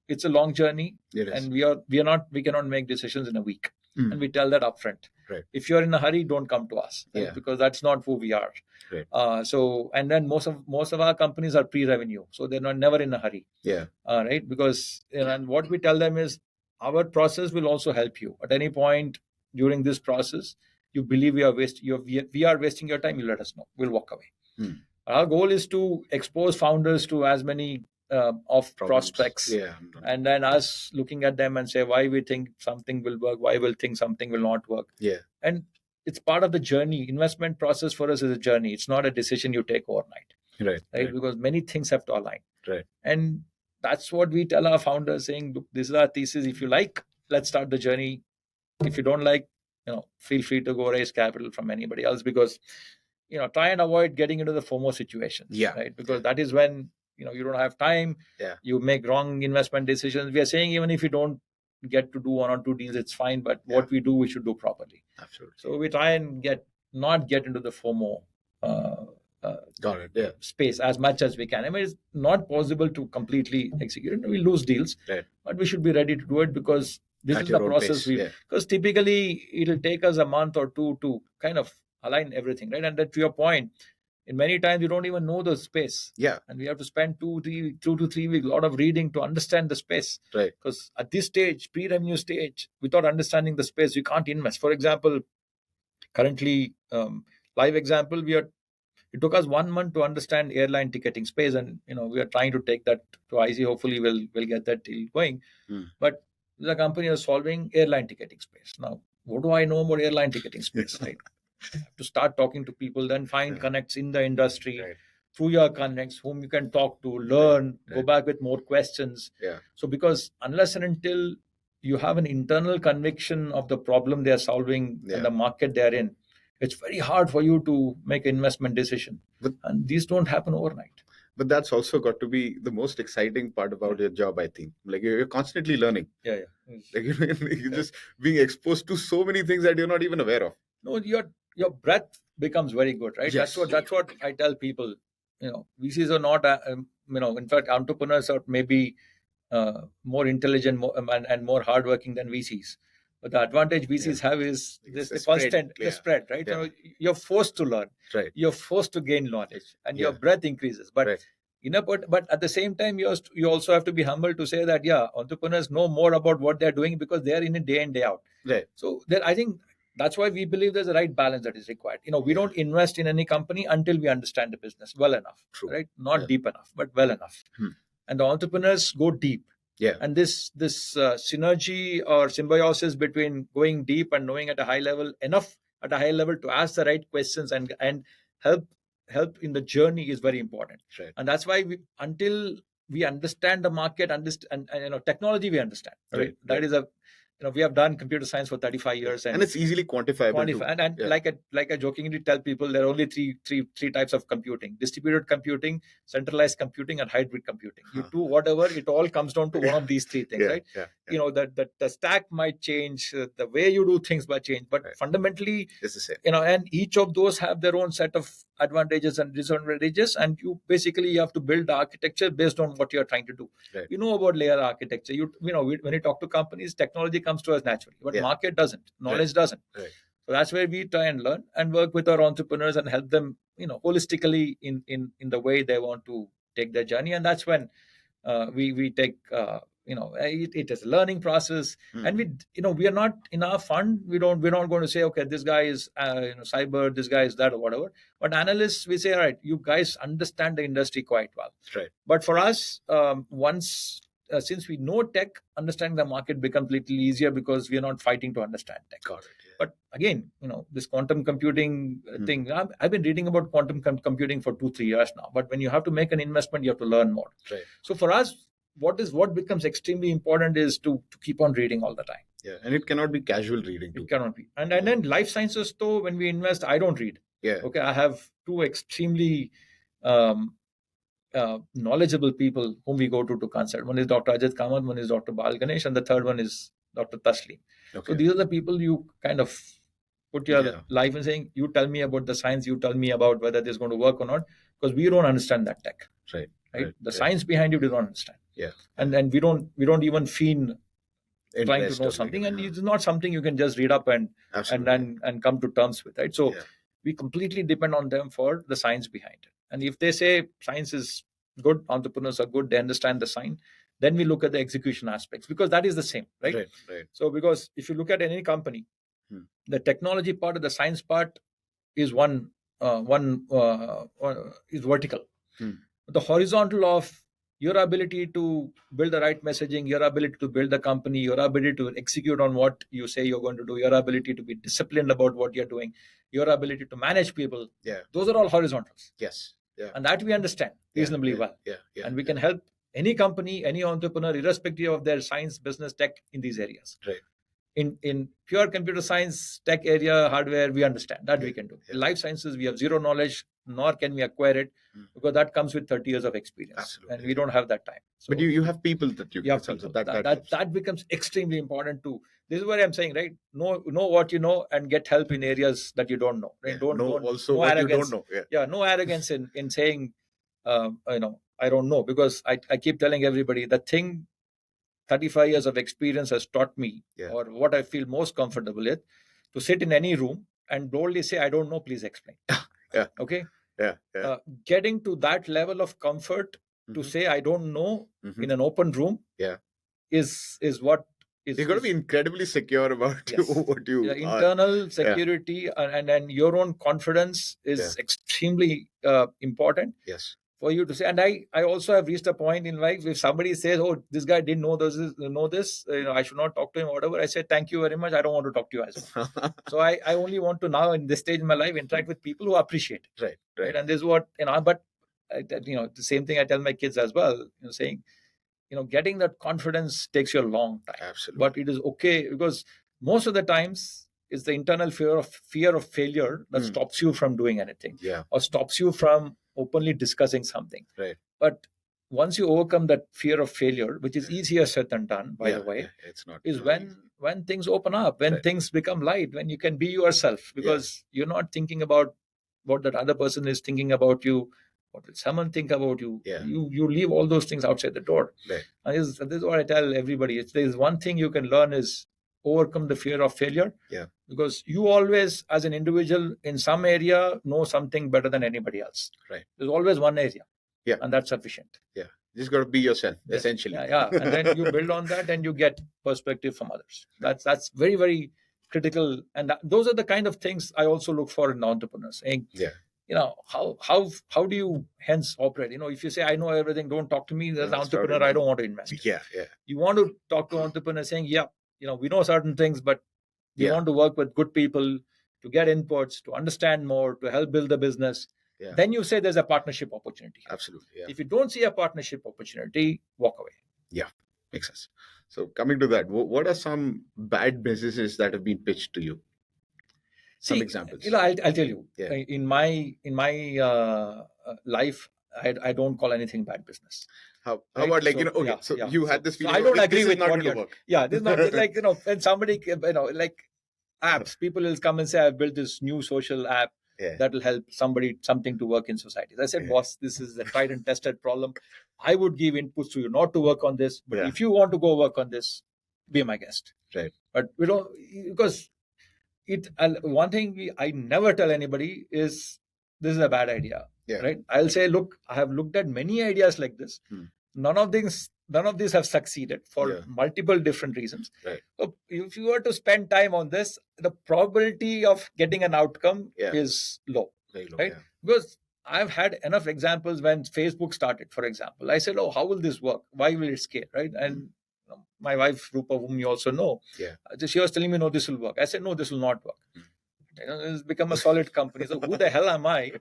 it's a long journey, and we cannot make decisions in a week. And we tell that upfront. Right. If you're in a hurry, don't come to us, right? Because that's not who we are. Right. And then most of our companies are pre-revenue, so they're never in a hurry. Yeah. Right. Because and what we tell them is, our process will also help you at any point during this process. You believe we are wasting your time, you let us know. We'll walk away. Our goal is to expose founders to as many prospects, and then us looking at them and say why we think something will work, why we'll think something will not work. Yeah. And it's part of the journey. Investment process for us is a journey. It's not a decision you take overnight. Right. Because many things have to align. Right. And that's what we tell our founders, saying, look, this is our thesis. If you like, let's start the journey. If you don't like, feel free to go raise capital from anybody else, because, try and avoid getting into the FOMO situations. Yeah. Right. Because that is when, you don't have time. Yeah. You make wrong investment decisions. We are saying, even if you don't get to do 1 or 2 deals, it's fine. But what we do, we should do properly. Absolutely. So we try and not get into the FOMO Got it. Yeah. space as much as we can. I mean, it's not possible to completely execute it. We lose deals, right, but we should be ready to do it, because This At is the your own process pace. because typically it'll take us a month or two to kind of align everything, right? And that, to your point, in many times you don't even know the space. Yeah. And we have to spend 2 to 3 weeks, a lot of reading to understand the space. Right. Because at this stage, pre-revenue stage, without understanding the space, you can't invest. For example, currently, live example, it took us 1 month to understand airline ticketing space, and we are trying to take that to IC. Hopefully, we'll get that deal going. But the company is solving airline ticketing space. Now, what do I know about airline ticketing space? Right? I have to start talking to people, then find connects in the industry. Right. Through your connects, whom you can talk to, learn, go back with more questions. Yeah. So, because unless and until you have an internal conviction of the problem they are solving and the market they're in, it's very hard for you to make an investment decision. And these don't happen overnight. But that's also got to be the most exciting part about your job, I think. Like, you're constantly learning. Yeah. Like, you're just being exposed to so many things that you're not even aware of. No, your breadth becomes very good, right? Yes. That's what I tell people. VCs are not, in fact, entrepreneurs are maybe more intelligent and more hardworking than VCs. But the advantage VCs have is this the constant the spread, right? Yeah. You're forced to learn. Right. You're forced to gain knowledge, and your breadth increases. But but at the same time, you also have to be humble to say that entrepreneurs know more about what they're doing because they are in it day in day out. Right. So I think that's why we believe there's a right balance that is required. We don't invest in any company until we understand the business well enough. True. Right? Not deep enough, but well enough. And the entrepreneurs go deep. Yeah. And this synergy or symbiosis between going deep and knowing at a high level enough at a high level to ask the right questions and help in the journey is very important. Right. And that's why until we understand the market, and technology we understand. Right. That is we have done computer science for 35 years, and it's easily quantifiable. And like I jokingly tell people, there are only three types of computing: distributed computing, centralized computing, and hybrid computing. You do whatever, it all comes down to one of these three things, right? That the stack might change, the way you do things might change, but fundamentally it's the same. And each of those have their own set of advantages and disadvantages, and you have to build the architecture based on what you're trying to do. Right. About layer architecture. When you talk to companies, technology comes to us naturally, but market doesn't, knowledge doesn't. Right. So that's where we try and learn and work with our entrepreneurs and help them, holistically in the way they want to take their journey. And that's when we take it is a learning process. And we are not in our fund, we're not going to say, okay, this guy is cyber, this guy is that, or whatever. But analysts, we say, all right, you guys understand the industry quite well. Right. But for us, since we know tech, understanding the market becomes a little easier because we are not fighting to understand tech. Got it. Yeah. But again, this quantum computing thing, I've been reading about quantum computing for 2-3 years now. But when you have to make an investment, you have to learn more. Right. So for us, what becomes extremely important is to keep on reading all the time. Yeah, and it cannot be casual reading too. It cannot be. And then life sciences, though, when we invest, I don't read. Yeah. Okay, I have two extremely knowledgeable people whom we go to consult. One is Dr. Ajit Kamath, one is Dr. Bal Ganesh, and the third one is Dr. Taslim. Okay. So these are the people you kind of put your life in, saying, you tell me about the science, you tell me about whether this is going to work or not, because we don't understand that tech. Right. The science behind you, we don't understand. Yeah. And we don't even feel trying to know something, and it's not something you can just read up and come to terms with, right? So we completely depend on them for the science behind it. And if they say science is good, entrepreneurs are good, they understand the science, then we look at the execution aspects, because that is the same, right? Right. So because if you look at any company, the technology part of the science part is is vertical. The horizontal of your ability to build the right messaging, your ability to build the company, your ability to execute on what you say you're going to do, your ability to be disciplined about what you're doing, your ability to manage people. Yeah. Those are all horizontals. Yes. Yeah. And that we understand reasonably well. Yeah. And we can help any company, any entrepreneur, irrespective of their science, business, tech, in these areas. Right. In pure computer science, tech area, hardware, we understand that we can do. In life sciences, we have zero knowledge, nor can we acquire it, because that comes with 30 years of experience. Absolutely. And we don't have that time. So, but you have people that you have people. That becomes extremely important too. This is what I'm saying, right? Know what you know and get help in areas that you don't know. Right? Know what you don't know. Yeah, no arrogance in saying, I don't know, because I keep telling everybody the thing 35 years of experience has taught me, Yeah. or what I feel most comfortable with, to sit in any room and boldly say, I don't know, please explain. Yeah. Okay. Yeah. Yeah. Getting to that level of comfort to say, I don't know, in an open room, Yeah. is what is. You've got to be incredibly secure about Yes. what you are. Internal security and your own confidence is extremely important. Yes. For you to say. And I also have reached a point in life, if somebody says, oh, this guy didn't know this, I should not talk to him, whatever, I say, thank you very much, I don't want to talk to you as well. So I only want to now, in this stage in my life, interact with people who appreciate it. Right. And this is what, but the same thing I tell my kids as well, saying, getting that confidence takes you a long time. Absolutely. But it is okay, because most of the times it's the internal fear of failure that stops you from doing anything, or stops you from openly discussing something. Right. But once you overcome that fear of failure, which is easier said than done, by the way, it's not, is when things open up, when things become light, when you can be yourself, because you're not thinking about what that other person is thinking about you. What will someone think about you? You leave all those things outside the door. Right. And this is what I tell everybody. There's one thing you can learn is overcome the fear of failure. Yeah. Because you always, as an individual, in some area, know something better than anybody else. Right. There's always one area. Yeah. And that's sufficient. Yeah. You just got to be yourself, essentially. Yeah. And then you build on that and you get perspective from others. That's very, very critical. And those are the kind of things I also look for in entrepreneurs. Saying, how do you hence operate? If you say, I know everything, don't talk to me, as an entrepreneur, I don't want to invest. Yeah. You want to talk to entrepreneurs saying, we know certain things, but we want to work with good people to get inputs, to understand more, to help build the business. Then you say there's a partnership opportunity. Absolutely. Yeah. If you don't see a partnership opportunity, walk away. Yeah, makes sense. So coming to that, what are some bad businesses that have been pitched to you? Some examples. I'll tell you. Yeah. In my life, I don't call anything bad business. How about you had this feeling. I don't agree with what you're. Yeah, this is not like when somebody like apps, people will come and say, I've built this new social app that will help something to work in society. I said, boss, this is a tried and tested problem. I would give inputs to you not to work on this, but if you want to go work on this, be my guest. Right. But because one thing I never tell anybody is this is a bad idea. Yeah. Right. I'll say, look, I have looked at many ideas like this. None of these have succeeded for multiple different reasons. Right. So if you were to spend time on this, the probability of getting an outcome is low. Very low. Right. Because I've had enough examples when Facebook started, for example. I said, how will this work? Why will it scale? Right. And my wife, Rupa, whom you also know, she was telling me, no, this will work. I said, no, this will not work. It's become a solid company. So who the hell am I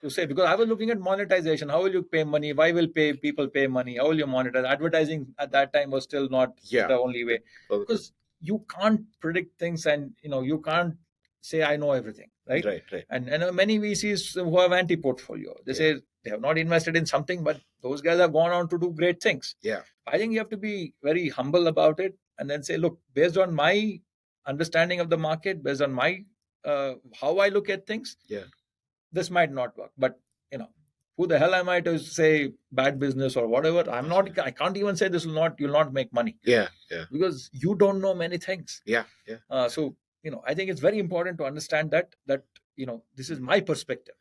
to say? Because I was looking at monetization. How will you pay money? Why will people pay money? How will you monetize? Advertising at that time was still not the only way. Because you can't predict things, and you can't say I know everything, right? Right. And many VCs who have anti-portfolio, they say they have not invested in something, but those guys have gone on to do great things. Yeah. I think you have to be very humble about it, and then say, look, based on my understanding of the market, based on my how I look at things, this might not work. But who the hell am I to say bad business or whatever? I'm not. I can't even say you'll not make money. Yeah. Because you don't know many things. Yeah. So I think it's very important to understand that this is my perspective,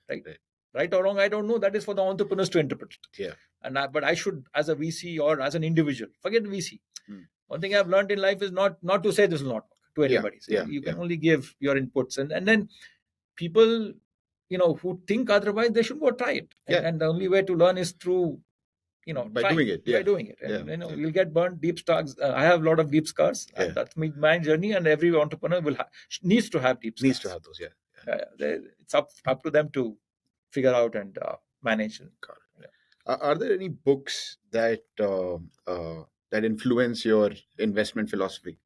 right or wrong, I don't know. That is for the entrepreneurs to interpret it. Yeah. But I should, as a VC or as an individual, forget VC. One thing I've learned in life is not to say this will not work to anybody. You can only give your inputs, and then people who think otherwise, they should go try it. And the only way to learn is through by doing it. By doing it. And you'll get burnt, deep scars. I have a lot of deep scars. That's my journey, and every entrepreneur needs to have deep scars. Needs to have those. It's up to them to figure out and manage. Are there any books that that influence your investment philosophy?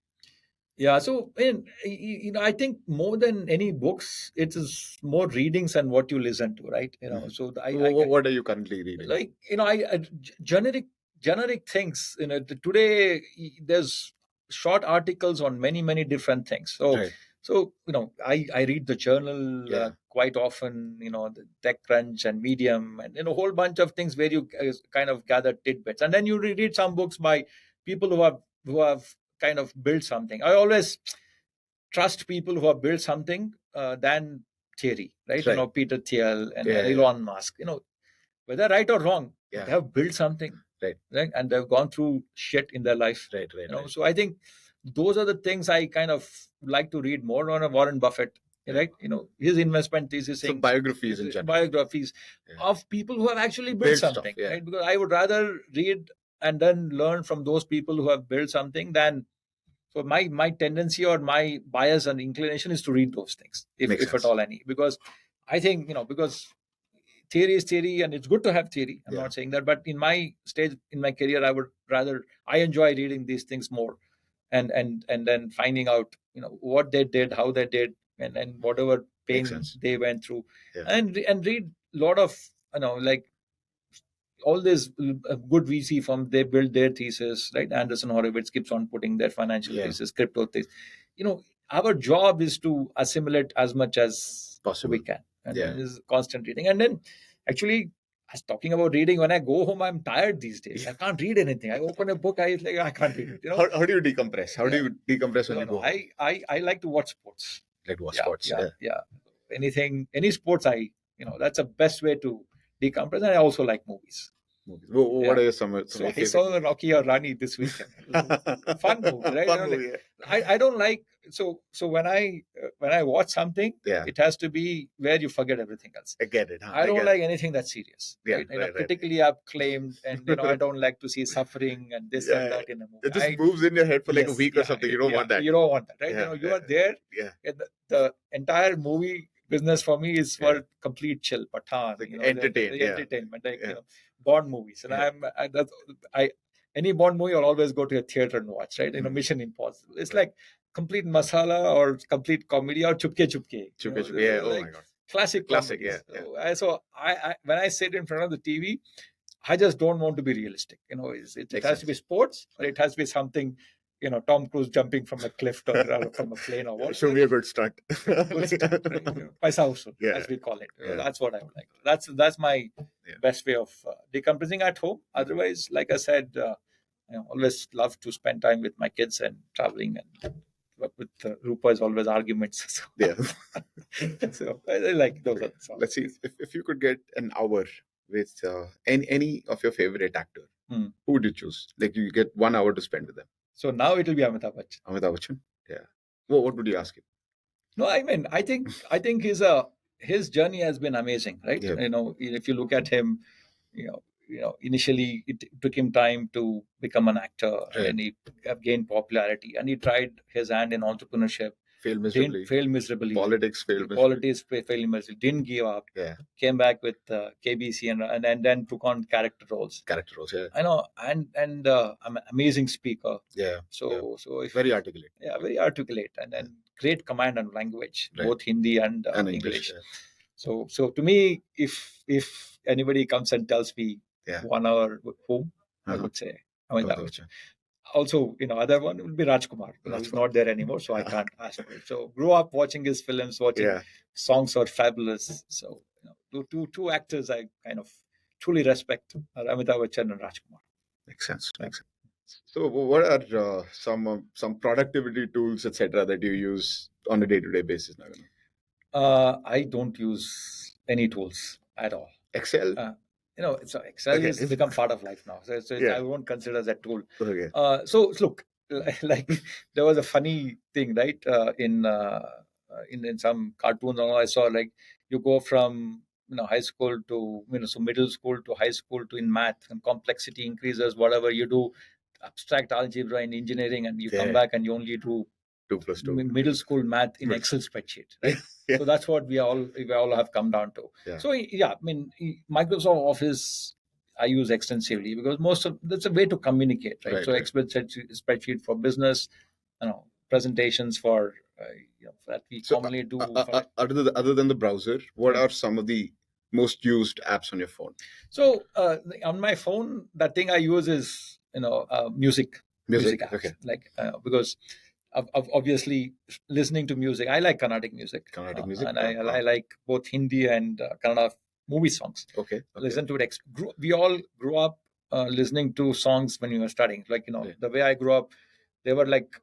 Yeah, so I think more than any books, it is more readings and what you listen to, right? So what are you currently reading? Like generic things. Today there's short articles on many different things. So I read the journal quite often. The TechCrunch and Medium, and a whole bunch of things where you kind of gather tidbits, and then you read some books by people who have who have kind of built something. I always trust people who have built something than theory, right? Right. Peter Thiel and Yeah, yeah. Elon Musk, whether right or wrong, Yeah. they have built something, Right. And they've gone through shit in their life, Right. Right. So I think those are the things I kind of like to read more on. A Warren Buffett, right? His investment thesis, So biographies in general. biographies of people who have actually built something, stuff, right? Because I would rather read and then learn from those people who have built something than. So my tendency or my bias and inclination is to read those things, if at all any, because I think because theory is theory and it's good to have theory. I'm not saying that, but in my stage in my career, I enjoy reading these things more, and then finding out what they did, how they did, and whatever pain they went through, and read a lot of like all this good VC firms, they build their thesis, right? Anderson Horowitz keeps on putting their financial thesis, crypto thesis. Our job is to assimilate as much as possible we can, and then is constant reading. And then, actually, as talking about reading, when I go home, I'm tired these days. I can't read anything. I open a book, I can't read it. How do you decompress? How do you decompress when you go home? I like to watch sports. Like watch sports. Yeah. Any sports, that's the best way to decompress. And I also like movies. What are some of I saw Rocky or Rani this weekend. Fun movie, right? Fun movie, I don't like so when I watch something, it has to be where you forget everything else. I get it. I don't like anything that's serious. Yeah, right? Critically acclaimed, and I don't like to see suffering and this and that in a movie. It just moves in your head for like a week or something. You don't want that. You don't want that, right? You are there. Yeah. The entire movie business for me is for complete chill, Pathan, like entertainment, Bond movies, and any Bond movie I'll always go to a theater and watch, right? Mission Impossible. It's like complete masala or complete comedy or chupke. Yeah. Oh my god. Classic. Yeah. So I when I sit in front of the TV, I just don't want to be realistic. It has to be sports, or it has to be something. Tom Cruise jumping from a cliff or from a plane or what. Show me a good stunt. Paisa usul, as we call it. That's what I would like. That's my best way of decompressing at home. Otherwise, like I said, always love to spend time with my kids and traveling, and with Rupa is always arguments. So I like those. Let's see if you could get an hour with any of your favorite actor. Who would you choose? Like you get 1 hour to spend with them. So now it will be Amitabh Bachchan. Amitabh Bachchan, yeah. Well, what would you ask him? No, I mean, I think his journey has been amazing, right? Yeah. If you look at him, initially it took him time to become an actor, and he gained popularity, and he tried his hand in entrepreneurship. Failed miserably. Politics failed miserably. Didn't give up. Yeah. Came back with KBC and then took on character roles. Yeah. I know, and I'm an amazing speaker. Yeah. So very articulate. Yeah, very articulate, and then great command and language, both Hindi and English. Yeah. So to me, if anybody comes and tells me 1 hour whom, I would say Amitabh Bachchan. Also, other one will be Rajkumar. He's not there anymore, so I can't ask him. So, grew up watching his films, watching songs are fabulous. So, two actors I kind of truly respect are Amitabh Bachchan and Rajkumar. Makes sense. So, what are some productivity tools, etc., that you use on a day-to-day basis, Naganand? I don't use any tools at all. Excel. So Excel has become part of life now. So I won't consider that tool. Okay. So look, like there was a funny thing, right? In some cartoons, I saw like you go from high school to so middle school to high school to in math, and complexity increases. Whatever you do, abstract algebra in engineering, and you come back and you only do 2 + 2 middle school math in Excel spreadsheet, right? So that's what we all have come down to. Yeah. So Microsoft Office I use extensively because that's a way to communicate, right? So Excel spreadsheet for business, presentations for that we commonly do. Other than the browser, what are some of the most used apps on your phone? So on my phone, the thing I use is music apps, okay. like because obviously listening to music. I like Carnatic music. And I like both Hindi and Kannada movie songs. Okay. Listen to it. We all grew up listening to songs when we were studying. Like the way I grew up, there were like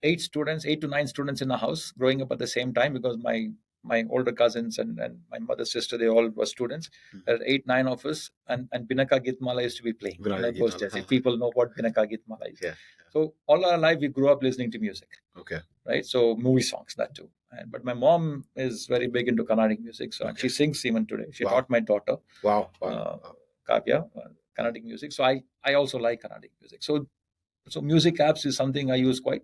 8 to 9 students in the house growing up at the same time, because my older cousins and my mother's sister, they all were students. There are 8, 9 of us, and Binaka Gitmala used to be playing. Vinaya Those Gitmala. days, if people know what Binaka Gitmala is. Yeah. So all our life we grew up listening to music. Okay. Right. So movie songs, that too. But my mom is very big into Carnatic music, so and she sings even today. She taught my daughter. Wow. Kavya, Carnatic music. So I also like Carnatic music. So music apps is something I use quite.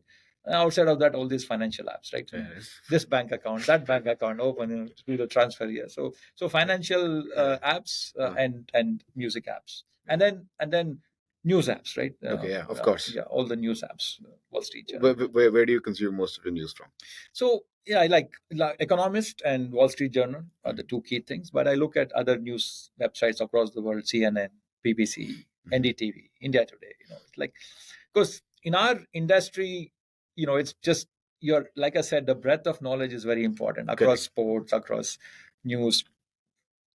Outside of that, all these financial apps, right? So this bank account, that bank account, open, do the transfer here. So financial apps and music apps, and then news apps, right? Of course. Yeah, all the news apps, Wall Street Journal. Where do you consume most of your news from? So yeah, I like Economist and Wall Street Journal are the two key things. But I look at other news websites across the world: CNN, BBC, NDTV, India Today. It's like, because in our industry, it's just like I said, the breadth of knowledge is very important across sports, across news,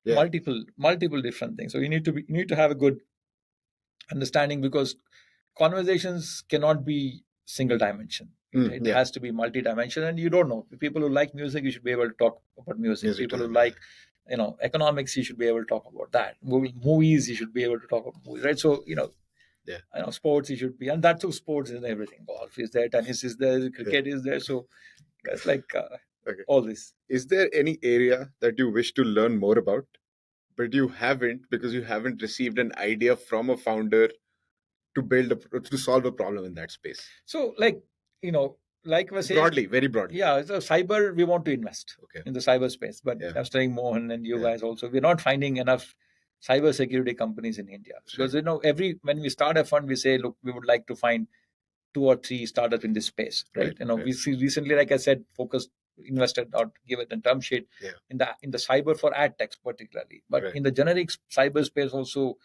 multiple different things. So you need to have a good understanding, because conversations cannot be single dimension. It has to be multi-dimensional, and you don't know. People who like music, you should be able to talk about music. People who like economics, you should be able to talk about that. Movies, you should be able to talk about movies, right? So sports, you should be, and that too, sports is everything. Golf is there, tennis is there, cricket is there. So it's like all this. Is there any area that you wish to learn more about, but you haven't, because you haven't received an idea from a founder to solve a problem in that space? So like I say, very broadly. Yeah, so cyber, we want to invest in the cyber space, but I'm telling Mohan and you guys also, we're not finding enough cyber security companies in India, because when we start a fund, we say, look, we would like to find 2 or 3 startups in this space, right? We see recently, like I said, invested or give it a term sheet in the cyber for ad techs particularly, but in the generic cyber space also,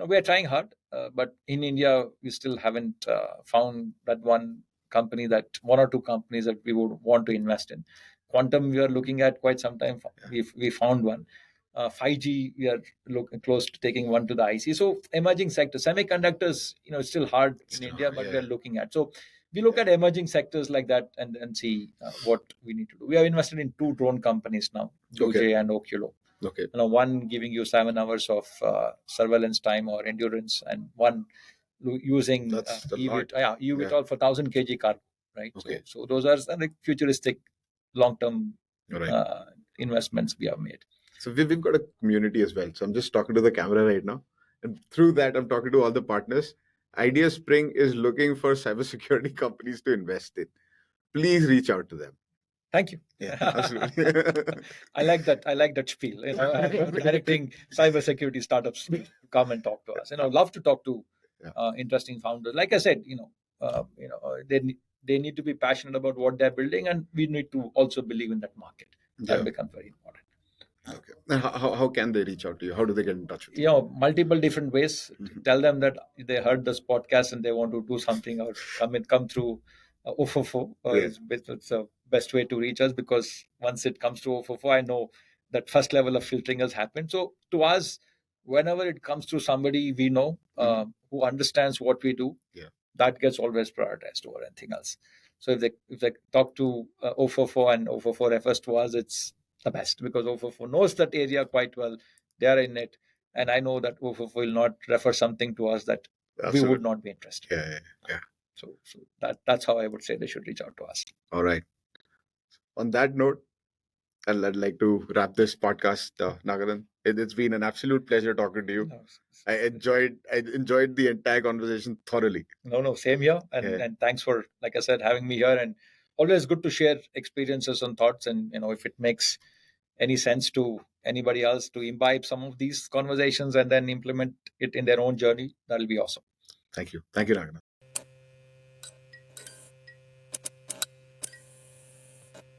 we are trying hard, but in India we still haven't found that one or two companies that we would want to invest in. Quantum, we are looking at quite some time. We found one. 5G, we are close to taking one to the IC. So emerging sectors, semiconductors, it's still hard in India, but we are looking at. So we look at emerging sectors like that and see what we need to do. We have invested in 2 drone companies now, Doge and Oculo. Okay. One giving you 7 hours of surveillance time or endurance, and one using eVTOL for 1,000 kg cargo, right? Okay. So those are like futuristic, long-term investments we have made. So we've got a community as well. So I'm just talking to the camera right now, and through that, I'm talking to all the partners. Ideaspring is looking for cybersecurity companies to invest in. Please reach out to them. Thank you. Yeah, absolutely. I like that spiel. Directing cybersecurity startups to come and talk to us. Love to talk to interesting founders. Like I said, they need to be passionate about what they're building, and we need to also believe in that market. That becomes very important. Okay. And how can they reach out to you? How do they get in touch with you? Multiple different ways. Tell them that they heard this podcast and they want to do something, or come through Ofofo. It's the best way to reach us, because once it comes to Ofofo, I know that first level of filtering has happened. So to us, whenever it comes to somebody we know who understands what we do, that gets always prioritized over anything else. So if they talk to Ofofo and Ofofo refers to us, it's the best, because Ofofo knows that area quite well. They are in it, and I know that Ofofo will not refer something to us that we would not be interested. Yeah. So that's how I would say they should reach out to us. All right. On that note, I'd like to wrap this podcast, Naganand. It's been an absolute pleasure talking to you. I enjoyed the entire conversation thoroughly. No, same here. And thanks for, like I said, having me here. And always good to share experiences and thoughts. And if it makes any sense to anybody else to imbibe some of these conversations and then implement it in their own journey, that'll be awesome. Thank you, Naganand.